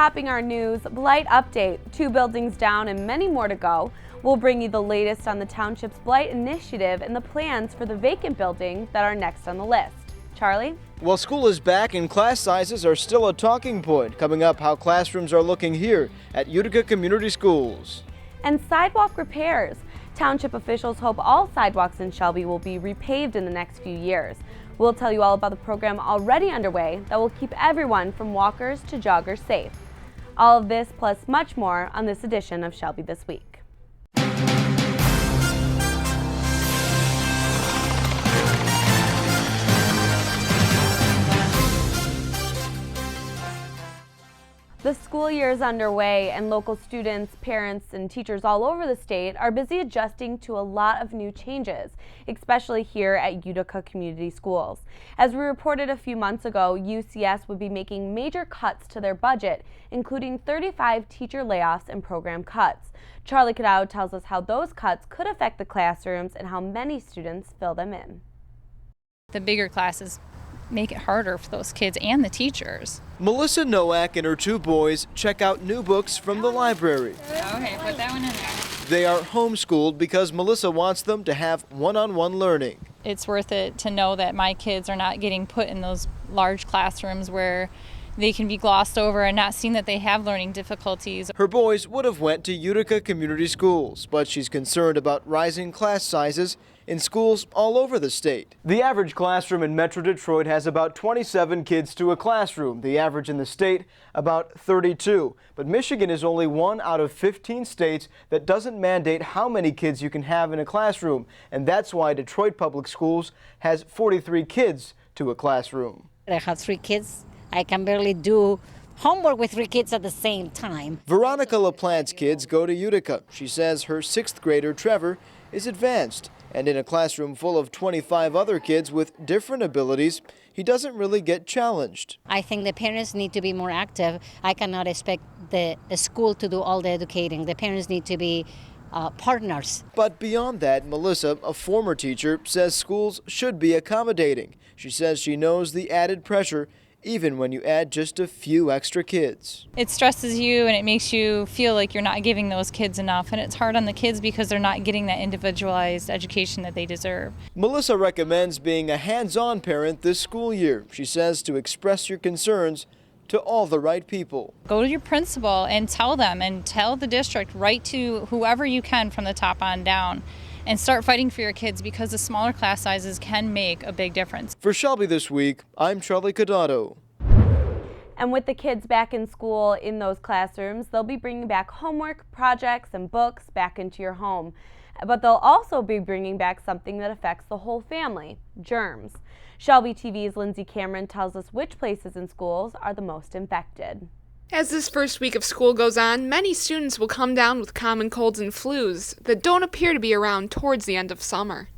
topping our news, blight update, 2 buildings down and many more to go. We'll bring you the latest on the township's blight initiative and the plans for the vacant building that are next on the list. Charlie? Well, school is back and class sizes are still a talking point. Coming up, how classrooms are looking here at Utica Community Schools. And sidewalk repairs. Township officials hope all sidewalks in Shelby will be repaved in the next few years. We'll tell you all about the program already underway that will keep everyone from walkers to joggers safe. All of this plus much more on this edition of Shelby This Week. The school year is underway and local students, parents, and teachers all over the state are busy adjusting to a lot of new changes, especially here at Utica Community Schools. As we reported a few months ago, UCS would be making major cuts to their budget, including 35 teacher layoffs and program cuts. Charlie Cadao tells us how those cuts could affect the classrooms and how many students fill them in. The bigger classes make it harder for those kids and the teachers. Melissa Nowak and her 2 boys check out new books from the library. Okay, put that one in there. They are homeschooled because Melissa wants them to have one-on-one learning. It's worth it to know that my kids are not getting put in those large classrooms where they can be glossed over and not seen that they have learning difficulties. Her boys would have went to Utica Community Schools, but she's concerned about rising class sizes in schools all over the state. The average classroom in Metro Detroit has about 27 kids to a classroom. The average in the state, about 32. But Michigan is only 1 out of 15 states that doesn't mandate how many kids you can have in a classroom. And that's why Detroit Public Schools has 43 kids to a classroom. I have 3 kids. I can barely do homework with 3 kids at the same time. Veronica LaPlante's kids go to Utica. She says her 6th grader, Trevor, is advanced. And in a classroom full of 25 other kids with different abilities, he doesn't really get challenged. I think the parents need to be more active. I cannot expect the school to do all the educating. The parents need to be partners. But beyond that, Melissa, a former teacher, says schools should be accommodating. She says she knows the added pressure even when you add just a few extra kids. It stresses you and it makes you feel like you're not giving those kids enough, and it's hard on the kids because they're not getting that individualized education that they deserve. Melissa recommends being a hands-on parent this school year. She says to express your concerns to all the right people. Go to your principal and tell them, and tell the district, write to whoever you can from the top on down, and start fighting for your kids because the smaller class sizes can make a big difference. For Shelby This Week, I'm Charlie Cadado. And with the kids back in school in those classrooms, they'll be bringing back homework, projects, and books back into your home. But they'll also be bringing back something that affects the whole family, germs. Shelby TV's Lindsay Cameron tells us which places in schools are the most infected. As this first week of school goes on, many students will come down with common colds and flus that don't appear to be around towards the end of summer.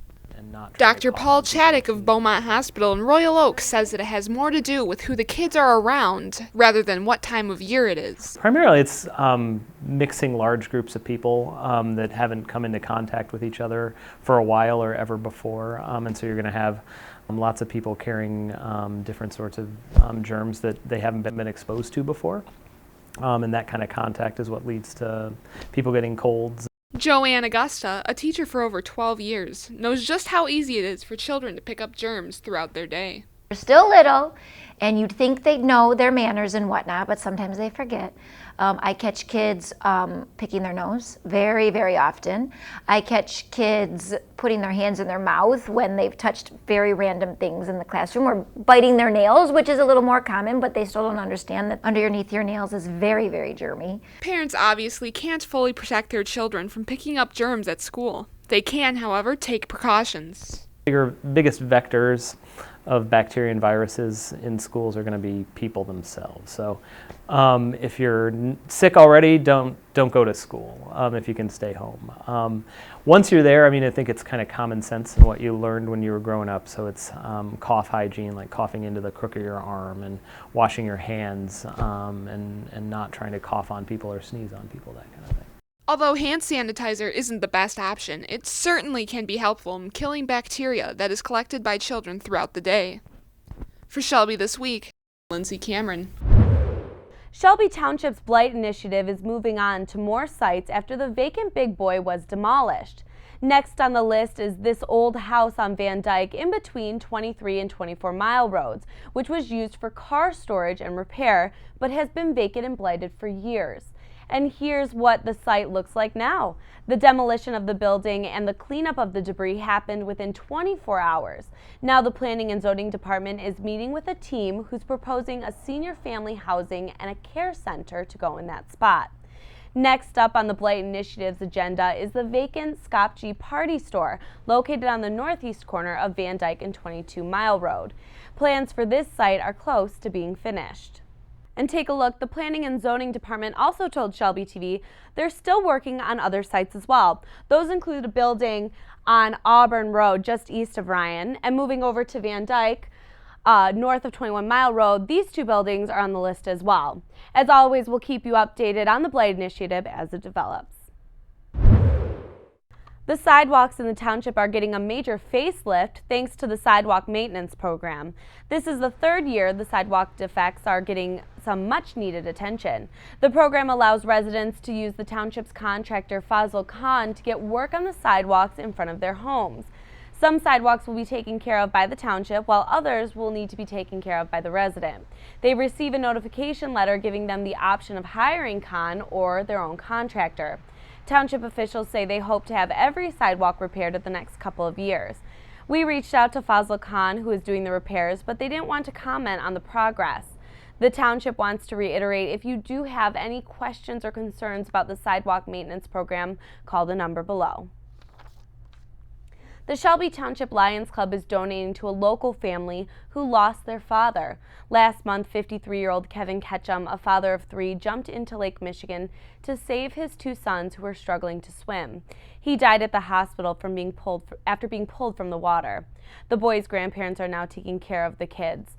Dr. Paul Chaddick of Beaumont Hospital in Royal Oak says that it has more to do with who the kids are around rather than what time of year it is. Primarily it's mixing large groups of people that haven't come into contact with each other for a while or ever before, and so you're going to have lots of people carrying different sorts of germs that they haven't been exposed to before, and that kind of contact is what leads to people getting colds. Joanne Augusta, a teacher for over 12 years, knows just how easy it is for children to pick up germs throughout their day. They're still little, and you'd think they'd know their manners and whatnot, but sometimes they forget. I catch kids picking their nose very, very often. I catch kids putting their hands in their mouth when they've touched very random things in the classroom, or biting their nails, which is a little more common, but they still don't understand that underneath your nails is very, very germy. Parents obviously can't fully protect their children from picking up germs at school. They can, however, take precautions. Biggest vectors of bacteria and viruses in schools are going to be people themselves. So if you're sick already, don't go to school if you can stay home. Once you're there, I think it's kind of common sense in what you learned when you were growing up. So it's cough hygiene, like coughing into the crook of your arm and washing your hands and not trying to cough on people or sneeze on people, that kind of thing. Although hand sanitizer isn't the best option, it certainly can be helpful in killing bacteria that is collected by children throughout the day. For Shelby This Week, Lindsay Cameron. Shelby Township's Blight Initiative is moving on to more sites after the vacant Big Boy was demolished. Next on the list is this old house on Van Dyke in between 23 and 24 Mile roads, which was used for car storage and repair, but has been vacant and blighted for years. And here's what the site looks like now. The demolition of the building and the cleanup of the debris happened within 24 hours. Now the Planning and Zoning Department is meeting with a team who's proposing a senior family housing and a care center to go in that spot. Next up on the Blight Initiative's agenda is the vacant Scott G. Party Store, located on the northeast corner of Van Dyke and 22 Mile Road. Plans for this site are close to being finished. And take a look, the Planning and Zoning Department also told Shelby TV they're still working on other sites as well. Those include a building on Auburn Road just east of Ryan, and moving over to Van Dyke, north of 21 Mile Road. These two buildings are on the list as well. As always, we'll keep you updated on the Blight Initiative as it develops. The sidewalks in the township are getting a major facelift thanks to the Sidewalk Maintenance program. This is the third year the sidewalk defects are getting some much-needed attention. The program allows residents to use the township's contractor Philo Award to get work on the sidewalks in front of their homes. Some sidewalks will be taken care of by the township, while others will need to be taken care of by the resident. They receive a notification letter giving them the option of hiring CON or their own contractor. Township officials say they hope to have every sidewalk repaired in the next couple of years. We reached out to Philo Award, who is doing the repairs, but they didn't want to comment on the progress. The township wants to reiterate, if you do have any questions or concerns about the sidewalk maintenance program, call the number below. The Shelby Township Lions Club is donating to a local family who lost their father. Last month, 53-year-old Kevin Ketchum, a father of three, jumped into Lake Michigan to save his two sons who were struggling to swim. He died at the hospital after being pulled from the water. The boys' grandparents are now taking care of the kids.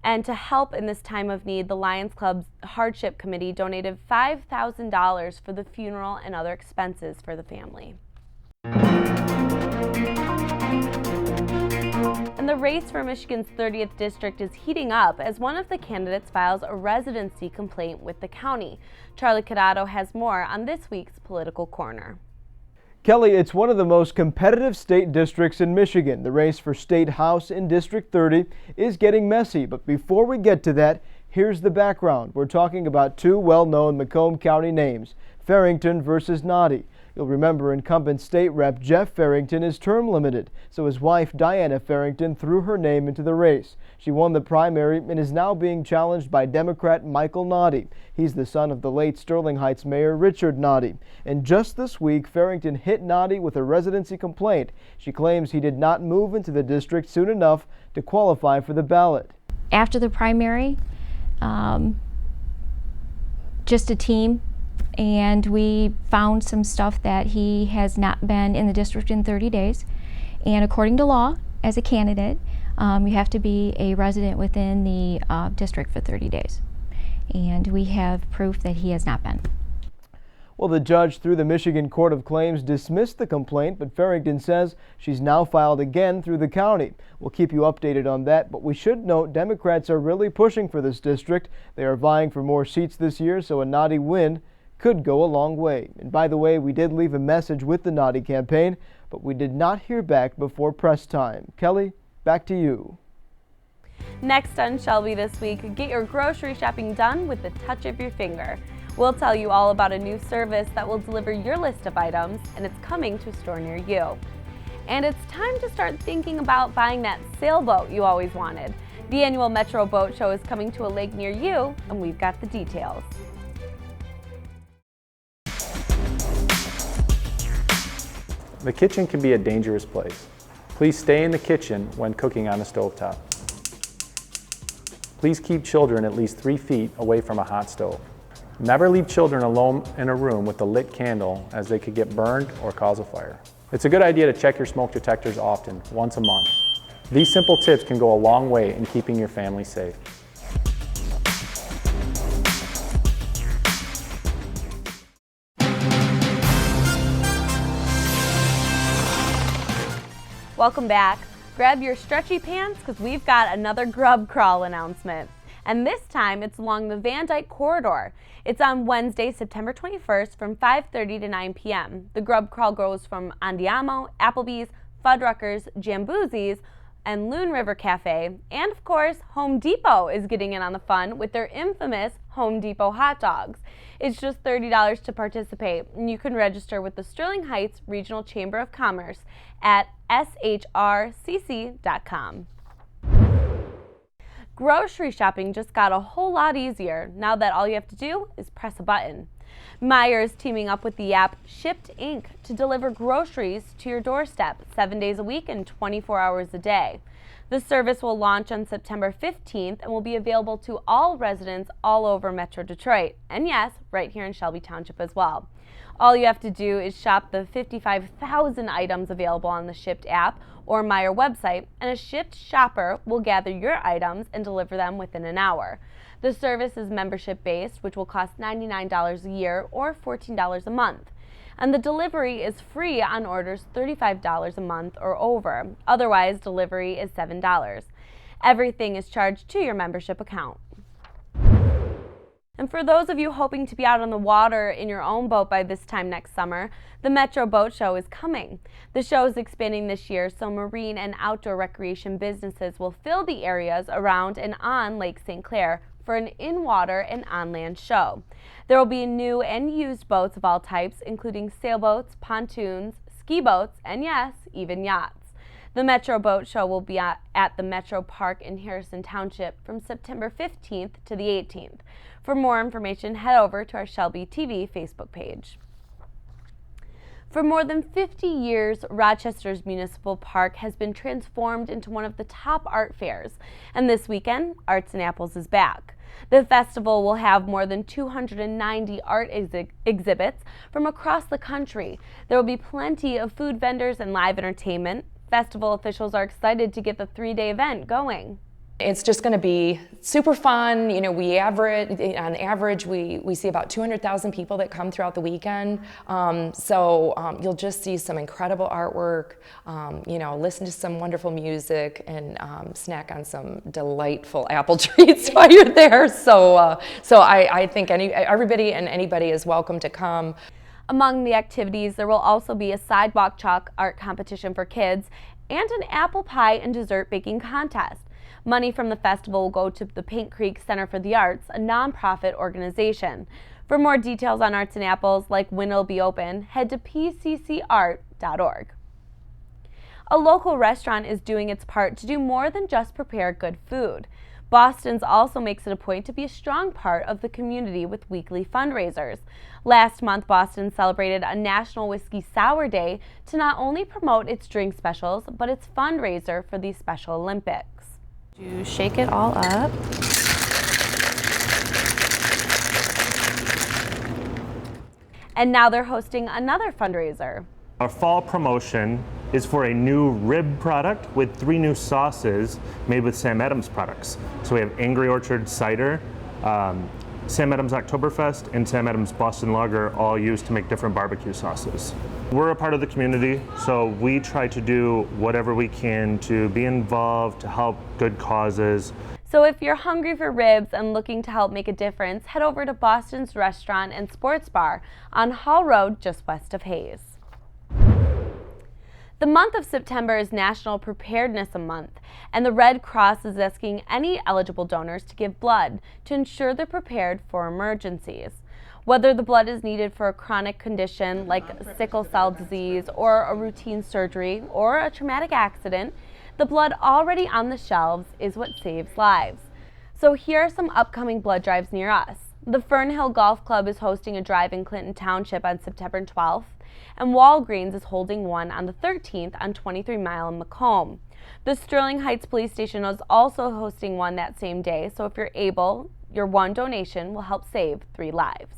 And to help in this time of need, the Lions Club's Hardship Committee donated $5,000 for the funeral and other expenses for the family. And the race for Michigan's 30th district is heating up as one of the candidates files a residency complaint with the county. Charlie Cadado has more on this week's Political Corner. Kelly, it's one of the most competitive state districts in Michigan. The race for State House in District 30 is getting messy, but before we get to that, here's the background. We're talking about two well-known Macomb County names, Farrington versus Noddy. You'll remember incumbent state rep Jeff Farrington is term limited, so his wife Diana Farrington threw her name into the race. She won the primary and is now being challenged by Democrat Michael Noddy. He's the son of the late Sterling Heights Mayor Richard Noddy. And just this week, Farrington hit Noddy with a residency complaint. She claims he did not move into the district soon enough to qualify for the ballot. After the primary, just a team, and we found some stuff that he has not been in the district in 30 days. And according to law, as a candidate, you have to be a resident within the district for 30 days. And we have proof that he has not been. Well, the judge through the Michigan Court of Claims dismissed the complaint, but Farrington says she's now filed again through the county. We'll keep you updated on that, but we should note Democrats are really pushing for this district. They are vying for more seats this year, so a Noddy win could go a long way. And by the way, we did leave a message with the Noddy campaign, but we did not hear back before press time. Kelly, back to you. Next on Shelby this week, get your grocery shopping done with the touch of your finger. We'll tell you all about a new service that will deliver your list of items, and it's coming to a store near you. And it's time to start thinking about buying that sailboat you always wanted. The annual Metro Boat Show is coming to a lake near you, and we've got the details. The kitchen can be a dangerous place. Please stay in the kitchen when cooking on a stovetop. Please keep children at least 3 feet away from a hot stove. Never leave children alone in a room with a lit candle, as they could get burned or cause a fire. It's a good idea to check your smoke detectors often, once a month. These simple tips can go a long way in keeping your family safe. Welcome back. Grab your stretchy pants because we've got another Grub Crawl announcement. And this time it's along the Van Dyke corridor. It's on Wednesday, September 21st from 5:30 to 9 p.m. The Grub Crawl goes from Andiamo, Applebee's, Fuddruckers, Jamboozies, and Loon River Cafe, and of course, Home Depot is getting in on the fun with their infamous Home Depot hot dogs. It's just $30 to participate, and you can register with the Sterling Heights Regional Chamber of Commerce at shrcc.com. Grocery shopping just got a whole lot easier now that all you have to do is press a button. Meijer is teaming up with the app Shipped Inc. to deliver groceries to your doorstep 7 days a week and 24 hours a day. The service will launch on September 15th and will be available to all residents all over Metro Detroit, and yes, right here in Shelby Township as well. All you have to do is shop the 55,000 items available on the Shipped app or Meijer website, and a Shipped shopper will gather your items and deliver them within an hour. The service is membership-based, which will cost $99 a year or $14 a month. And the delivery is free on orders $35 a month or over. Otherwise, delivery is $7. Everything is charged to your membership account. And for those of you hoping to be out on the water in your own boat by this time next summer, the Metro Boat Show is coming. The show is expanding this year, so marine and outdoor recreation businesses will fill the areas around and on Lake St. Clair for an in-water and on-land show. There will be new and used boats of all types, including sailboats, pontoons, ski boats, and yes, even yachts. The Metro Boat Show will be at the Metro Park in Harrison Township from September 15th to the 18th. For more information, head over to our Shelby TV Facebook page. For more than 50 years, Rochester's Municipal Park has been transformed into one of the top art fairs, and this weekend, Arts and Apples is back. The festival will have more than 290 art exhibits from across the country. There will be plenty of food vendors and live entertainment. Festival officials are excited to get the 3-day event going. It's just going to be super fun. You know, on average, we see about 200,000 people that come throughout the weekend. You'll just see some incredible artwork, listen to some wonderful music, and snack on some delightful apple treats while you're there. So I think everybody and anybody is welcome to come. Among the activities, there will also be a sidewalk chalk art competition for kids and an apple pie and dessert baking contest. Money from the festival will go to the Paint Creek Center for the Arts, a nonprofit organization. For more details on Arts and Apples, like when it'll be open, head to pccart.org. A local restaurant is doing its part to do more than just prepare good food. Boston's also makes it a point to be a strong part of the community with weekly fundraisers. Last month, Boston celebrated a National Whiskey Sour Day to not only promote its drink specials, but its fundraiser for the Special Olympics. You shake it all up. And now they're hosting another fundraiser. Our fall promotion is for a new rib product with 3 new sauces made with Sam Adams products. So we have Angry Orchard Cider, Sam Adams Oktoberfest, and Sam Adams Boston Lager, all used to make different barbecue sauces. We're a part of the community, so we try to do whatever we can to be involved, to help good causes. So if you're hungry for ribs and looking to help make a difference, head over to Boston's Restaurant and Sports Bar on Hall Road, just west of Hayes. The month of September is National Preparedness Month, and the Red Cross is asking any eligible donors to give blood to ensure they're prepared for emergencies. Whether the blood is needed for a chronic condition like sickle cell disease or a routine surgery or a traumatic accident, the blood already on the shelves is what saves lives. So here are some upcoming blood drives near us. The Fernhill Golf Club is hosting a drive in Clinton Township on September 12th, and Walgreens is holding one on the 13th on 23 Mile in Macomb. The Sterling Heights Police Station is also hosting one that same day, so if you're able, your one donation will help save 3 lives.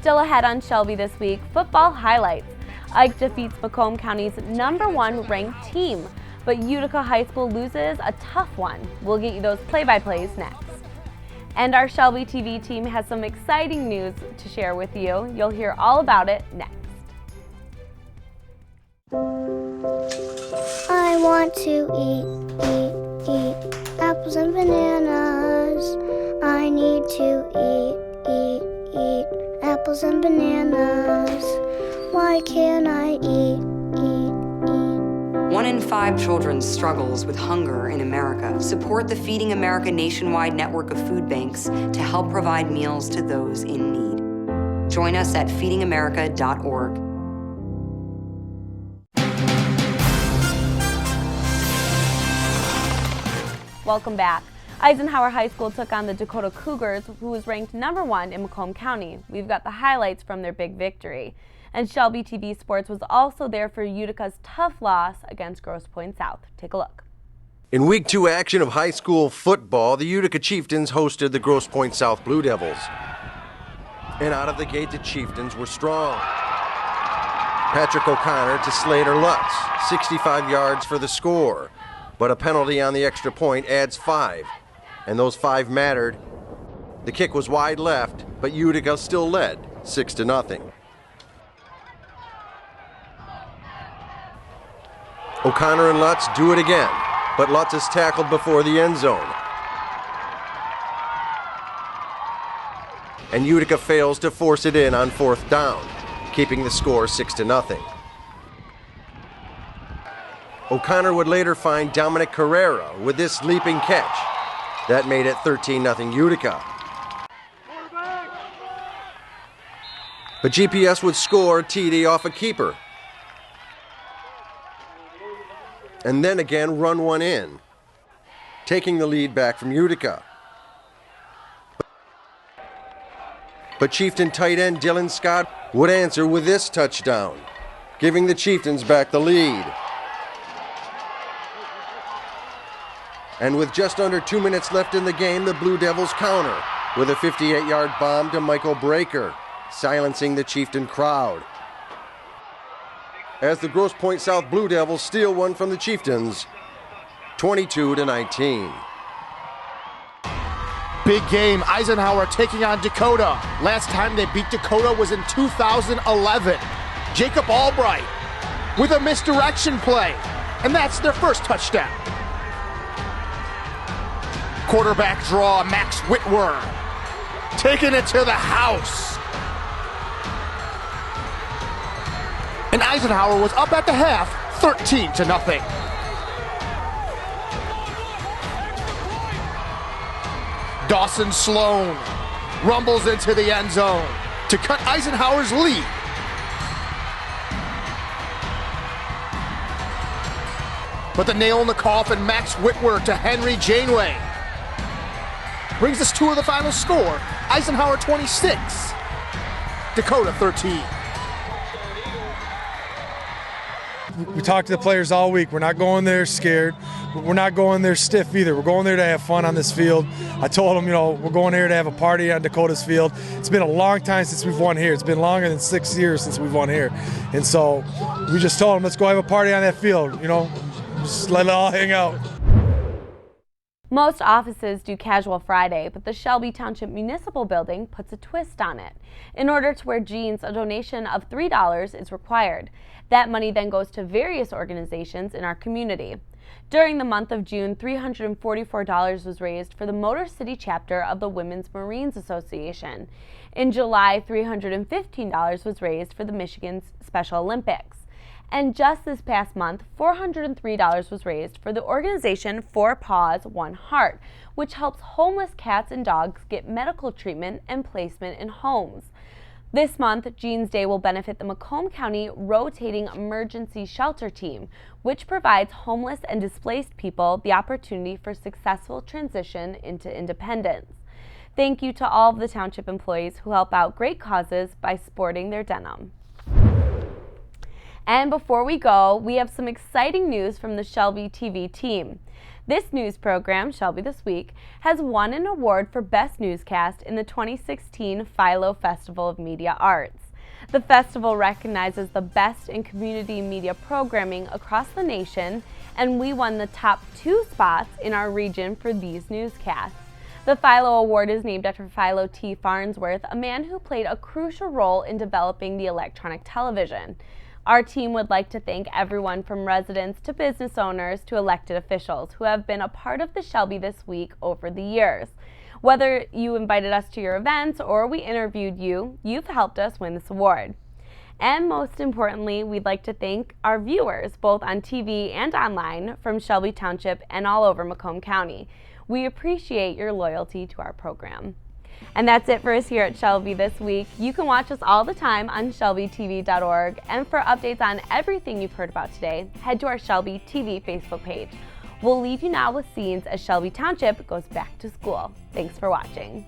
Still ahead on Shelby this week, football highlights. Ike defeats Macomb County's #1 ranked team, but Utica High School loses a tough one. We'll get you those play-by-plays next. And our Shelby TV team has some exciting news to share with you. You'll hear all about it next. I want to eat apples apples and bananas. I need to eat apples and bananas. Why can't I eat? 1 in 5 children struggles with hunger in America. Support the Feeding America nationwide network of food banks to help provide meals to those in need. Join us at feedingamerica.org. Welcome back. Eisenhower High School took on the Dakota Cougars, who was ranked #1 in Macomb County. We've got the highlights from their big victory. And Shelby TV Sports was also there for Utica's tough loss against Grosse Pointe South. Take a look. In Week 2 action of high school football, the Utica Chieftains hosted the Grosse Pointe South Blue Devils. And out of the gate, the Chieftains were strong. Patrick O'Connor to Slater Lutz, 65 yards for the score. But a penalty on the extra point adds 5. And those 5 mattered. The kick was wide left, but Utica still led 6-0. O'Connor and Lutz do it again, but Lutz is tackled before the end zone. And Utica fails to force it in on 4th down, keeping the score 6-0. O'Connor would later find Dominic Carrera with this leaping catch. That made it 13-0 Utica. But GPS would score a TD off a keeper. And then again run one in, taking the lead back from Utica. But Chieftain tight end Dylan Scott would answer with this touchdown, giving the Chieftains back the lead. And with just under 2 minutes left in the game, the Blue Devils counter with a 58-yard bomb to Michael Breaker, silencing the Chieftain crowd. As the Grosse Pointe South Blue Devils steal one from the Chieftains, 22-19. Big game, Eisenhower taking on Dakota. Last time they beat Dakota was in 2011. Jacob Albright with a misdirection play, and that's their first touchdown. Quarterback draw, Max Whitwer taking it to the house. And Eisenhower was up at the half, 13-0. Dawson Sloan rumbles into the end zone to cut Eisenhower's lead. But the nail in the coffin, Max Whitwer to Henry Janeway, brings us to the final score. Eisenhower 26, Dakota 13. We talked to the players all week. We're not going there scared, but we're not going there stiff either. We're going there to have fun on this field. I told them, we're going there to have a party on Dakota's field. It's been a long time since we've won here. It's been longer than 6 years since we've won here. And so we just told them, let's go have a party on that field, just let it all hang out. Most offices do Casual Friday, but the Shelby Township Municipal Building puts a twist on it. In order to wear jeans, a donation of $3 is required. That money then goes to various organizations in our community. During the month of June, $344 was raised for the Motor City chapter of the Women's Marines Association. In July, $315 was raised for the Michigan's Special Olympics. And just this past month, $403 was raised for the organization Four Paws, One Heart, which helps homeless cats and dogs get medical treatment and placement in homes. This month, Jeans Day will benefit the Macomb County Rotating Emergency Shelter Team, which provides homeless and displaced people the opportunity for successful transition into independence. Thank you to all of the township employees who help out great causes by sporting their denim. And before we go, we have some exciting news from the Shelby TV team. This news program, Shelby This Week, has won an award for Best Newscast in the 2016 Philo Festival of Media Arts. The festival recognizes the best in community media programming across the nation, and we won the top 2 spots in our region for these newscasts. The Philo Award is named after Philo T. Farnsworth, a man who played a crucial role in developing the electronic television. Our team would like to thank everyone from residents to business owners to elected officials who have been a part of the Shelby this week over the years. Whether you invited us to your events or we interviewed you, you've helped us win this award. And most importantly, we'd like to thank our viewers, both on TV and online, from Shelby Township and all over Macomb County. We appreciate your loyalty to our program. And that's it for us here at Shelby this week. You can watch us all the time on shelbytv.org. And for updates on everything you've heard about today, head to our Shelby TV Facebook page. We'll leave you now with scenes as Shelby Township goes back to school. Thanks for watching.